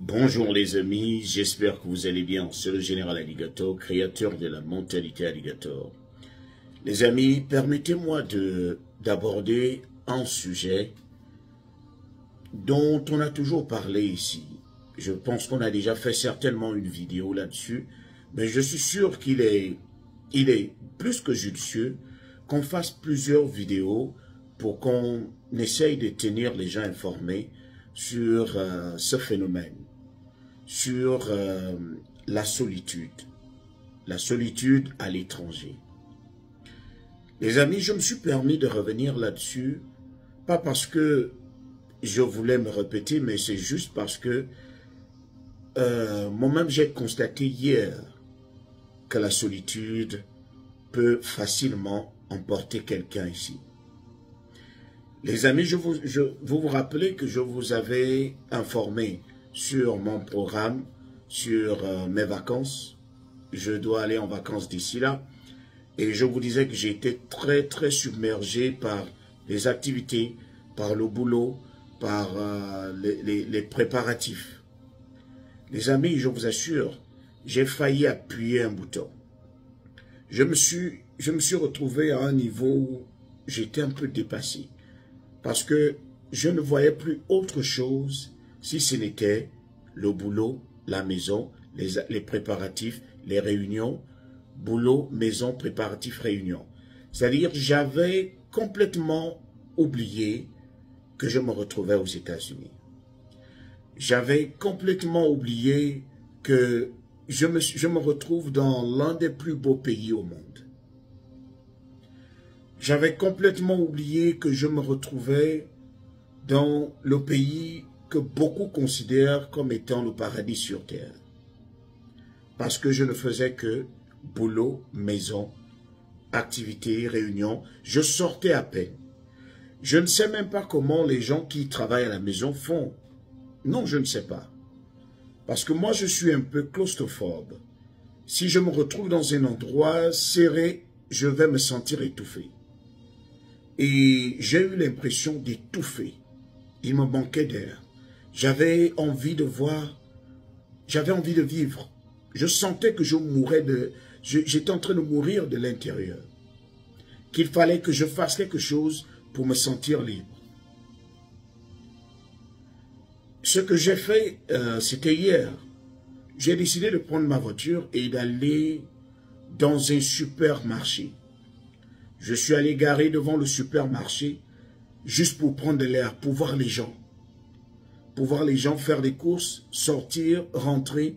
Bonjour les amis, j'espère que vous allez bien. C'est le général Alligator, créateur de la mentalité Alligator. Les amis, permettez-moi d'aborder un sujet dont on a toujours parlé ici. Je pense qu'on a déjà fait certainement une vidéo là-dessus, mais je suis sûr qu'il est plus que judicieux qu'on fasse plusieurs vidéos pour qu'on essaye de tenir les gens informés sur ce phénomène, sur la solitude à l'étranger. Les amis, je me suis permis de revenir là-dessus, pas parce que je voulais me répéter, mais c'est juste parce que moi-même j'ai constaté hier que la solitude peut facilement emporter quelqu'un ici. Les amis, vous vous rappelez que je vous avais informé sur mon programme, sur mes vacances. Je dois aller en vacances d'ici là. Et je vous disais que j'ai été très submergé par les activités, par le boulot, par les préparatifs. Les amis, je vous assure, j'ai failli appuyer un bouton. Je me suis retrouvé à un niveau où j'étais un peu dépassé. Parce que je ne voyais plus autre chose si ce n'était le boulot, la maison, les préparatifs, les réunions, boulot, maison, préparatifs, réunions. C'est-à-dire j'avais complètement oublié que je me retrouvais aux États-Unis. J'avais complètement oublié que je me retrouve dans l'un des plus beaux pays au monde. J'avais complètement oublié que je me retrouvais dans le pays que beaucoup considèrent comme étant le paradis sur terre. Parce que je ne faisais que boulot, maison, activités, réunions. Je sortais à peine. Je ne sais même pas comment les gens qui travaillent à la maison font. Non, je ne sais pas. Parce que moi, je suis un peu claustrophobe. Si je me retrouve dans un endroit serré, je vais me sentir étouffé. Et j'ai eu l'impression d'étouffer. Il me manquait d'air. J'avais envie de voir, j'avais envie de vivre. Je sentais que je mourais j'étais en train de mourir de l'intérieur. Qu'il fallait que je fasse quelque chose pour me sentir libre. Ce que j'ai fait, c'était hier. J'ai décidé de prendre ma voiture et d'aller dans un supermarché. Je suis allé garer devant le supermarché juste pour prendre de l'air, pour voir les gens. Pour voir les gens faire des courses, sortir, rentrer,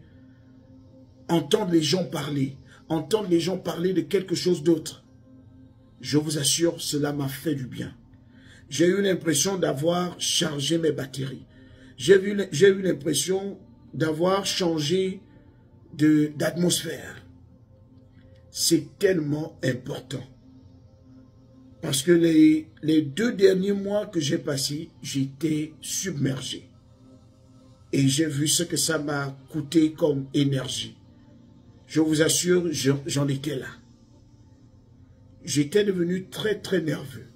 entendre les gens parler de quelque chose d'autre. Je vous assure, cela m'a fait du bien. J'ai eu l'impression d'avoir chargé mes batteries. J'ai eu l'impression d'avoir changé d'atmosphère. C'est tellement important. Parce que les 2 derniers mois que j'ai passés, j'étais submergé. Et j'ai vu ce que ça m'a coûté comme énergie. Je vous assure, j'en étais là. J'étais devenu très nerveux.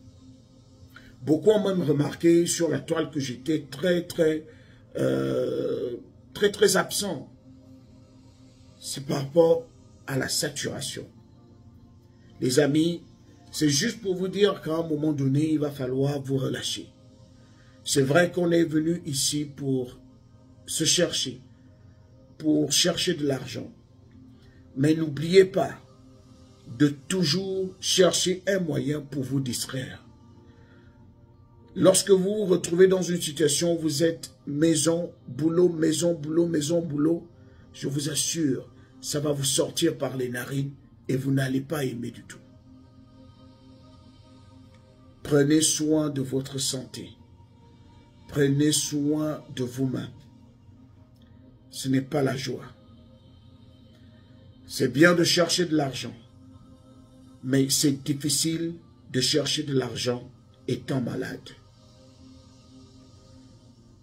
Beaucoup ont même remarqué sur la toile que j'étais très absent. C'est par rapport à la saturation. Les amis, c'est juste pour vous dire qu'à un moment donné, il va falloir vous relâcher. C'est vrai qu'on est venu ici pour se chercher, pour chercher de l'argent. Mais n'oubliez pas de toujours chercher un moyen pour vous distraire. Lorsque vous vous retrouvez dans une situation où vous êtes maison, boulot, boulot, je vous assure, ça va vous sortir par les narines et vous n'allez pas aimer du tout. Prenez soin de votre santé. Prenez soin de vous-même. Ce n'est pas la joie. C'est bien de chercher de l'argent. Mais c'est difficile de chercher de l'argent étant malade.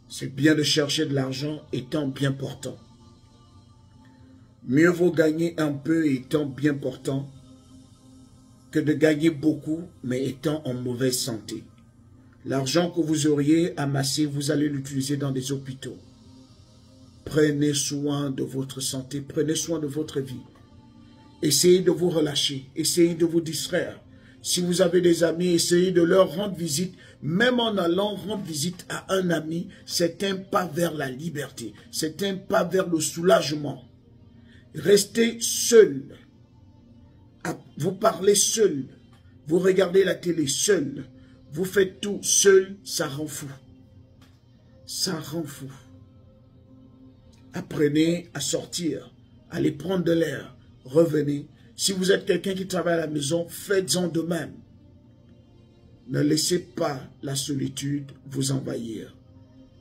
C'est bien de chercher de l'argent étant bien portant. Mieux vaut gagner un peu étant bien portant que de gagner beaucoup, mais étant en mauvaise santé. L'argent que vous auriez amassé, vous allez l'utiliser dans des hôpitaux. Prenez soin de votre santé, prenez soin de votre vie. Essayez de vous relâcher, essayez de vous distraire. Si vous avez des amis, essayez de leur rendre visite. Même en allant rendre visite à un ami, c'est un pas vers la liberté. C'est un pas vers le soulagement. Restez seul. Vous parlez seul. Vous regardez la télé seul. Vous faites tout seul, ça rend fou. Ça rend fou. Apprenez à sortir, allez prendre de l'air, revenez. Si vous êtes quelqu'un qui travaille à la maison, faites-en de même. Ne laissez pas la solitude vous envahir.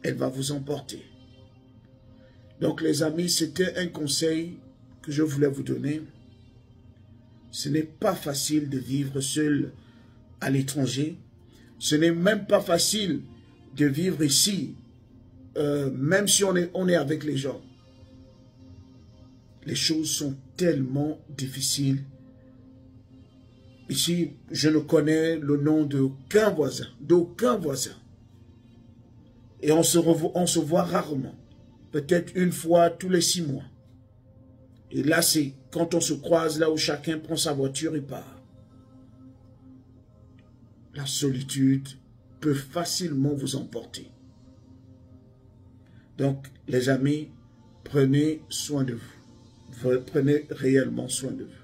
Elle va vous emporter. Donc les amis, c'était un conseil que je voulais vous donner. Ce n'est pas facile de vivre seul à l'étranger. Ce n'est même pas facile de vivre ici, même si on est avec les gens. Les choses sont tellement difficiles. Ici, je ne connais le nom d'aucun voisin, Et on se voit rarement, peut-être une fois tous les 6 mois. Et là, c'est quand on se croise, là où chacun prend sa voiture et part. La solitude peut facilement vous emporter. Donc, les amis, prenez soin de vous. Prenez réellement soin de vous.